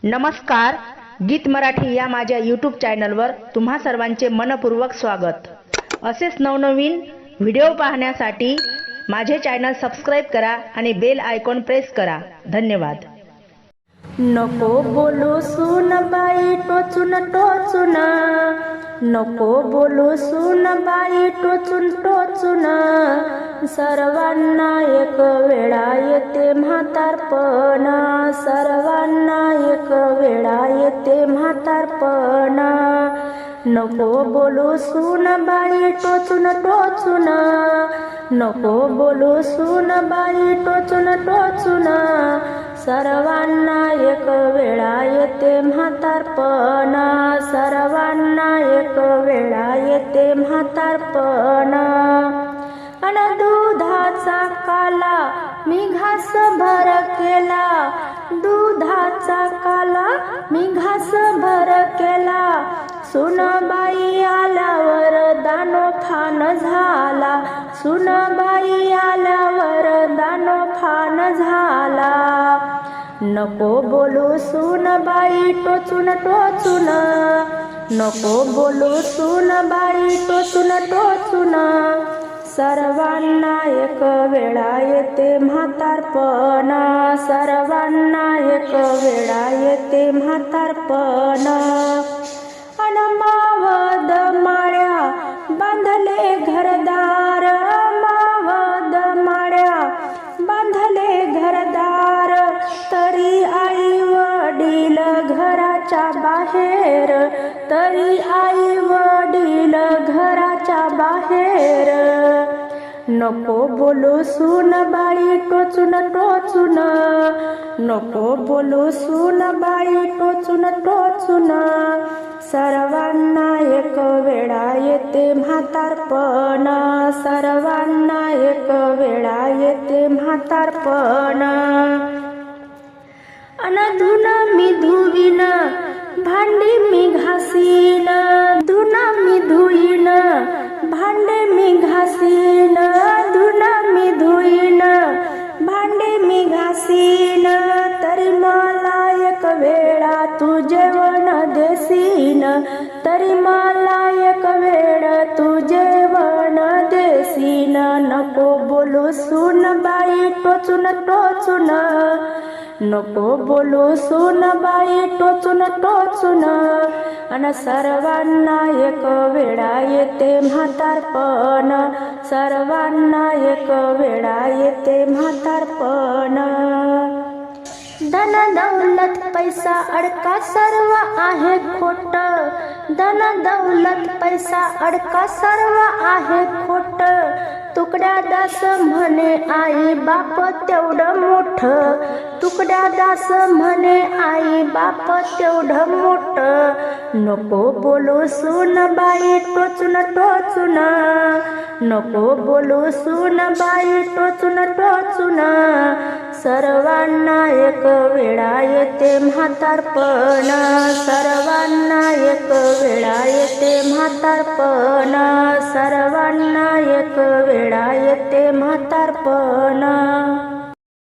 नमस्कार, गीत मराठी या माझ्या यूट्यूब चॅनलवर तुम्हा सर्वांचे मनपूर्वक स्वागत। असेच नवनवीन व्हिडिओ पाहण्यासाठी माझे चॅनल सबस्क्राइब करा आणि बेल आयकॉन प्रेस करा। धन्यवाद। नको बोलू सुनबाई टोचून टोचून, नको बोलू सुनबाई टोचून टोचून, सर्वांना एक वेळा येते म्हातारपण, सर्वांना एक वेळा येते म्हातारपण। नको बोलू सुनबाई टोचून टोचून, नको बोलू सुनबाई टोचून टोचून, सर्वांना एक वेळा येते म्हातारपण, सर्वांना एक वेळा येते म्हातारपण। अन दुधाचा काला मी घास भर केला, दुधाचा काला मी घास भर केला, सुनबाई आल्यावर दानो फान झाला, सुनबाई आल्यावर दानो फान झाला। नको बोलू सुनबाई टोचून टोचून, नको बोलू सुनबाई टोचून टोचून, सर्वांना एक वेळा येते म्हातारपण, सर्वांना एक वेळा येते म्हातारपण। अन मावद माळ्या बांधले घरदार, मावद माळ्या बांधले घरदार, तरी आई वडील घराच्या बाहेर, तरी आई वडील घराच्या बाहेर। नको बोलू सुनबाई टोचून टोचून, नको बोलू सुनबाई टोचून टोचून, सर्वांना एक वेळा येते म्हातारपण, सर्वांना एक वेळा येते म्हातारपण। अन धुन मी धुवीन, भांडी मी घासीन, धुन मी धुईन, भांडे मी घासीन, धुन मी धुईन, भांडे मी घासीन, तरी मला एक वेळा तू जेवण देसीन, तरी मला एक वेळ तू जेवण देसीन। नको बोलू सुनबाई टोचून टोचून, नको बोलू सुनबाई टोचून टोचून, अन सर्वांना एक वेळा येते म्हातारपण, सर्वांना एक वेळा येते म्हातारपण। धन दौलत पैसा अडका सर्व आहे खोट, धन दौलत पैसा अडका सर्व आहे खोट, तुकड्या दास म्हणे आई बाप तेवढं मोठ, तुकड्या दास म्हणे आई बाप तेवढं मोठ। नको बोलू सुनबाई टोचून टोचून, नको बोलू सुनबाई टोचून टोचून, सर्वांना एक वेळा येते म्हातारपण, सर्वांना एक वेळा येते म्हातारपण, सर्वांना एक वेळा येते म्हातारपण।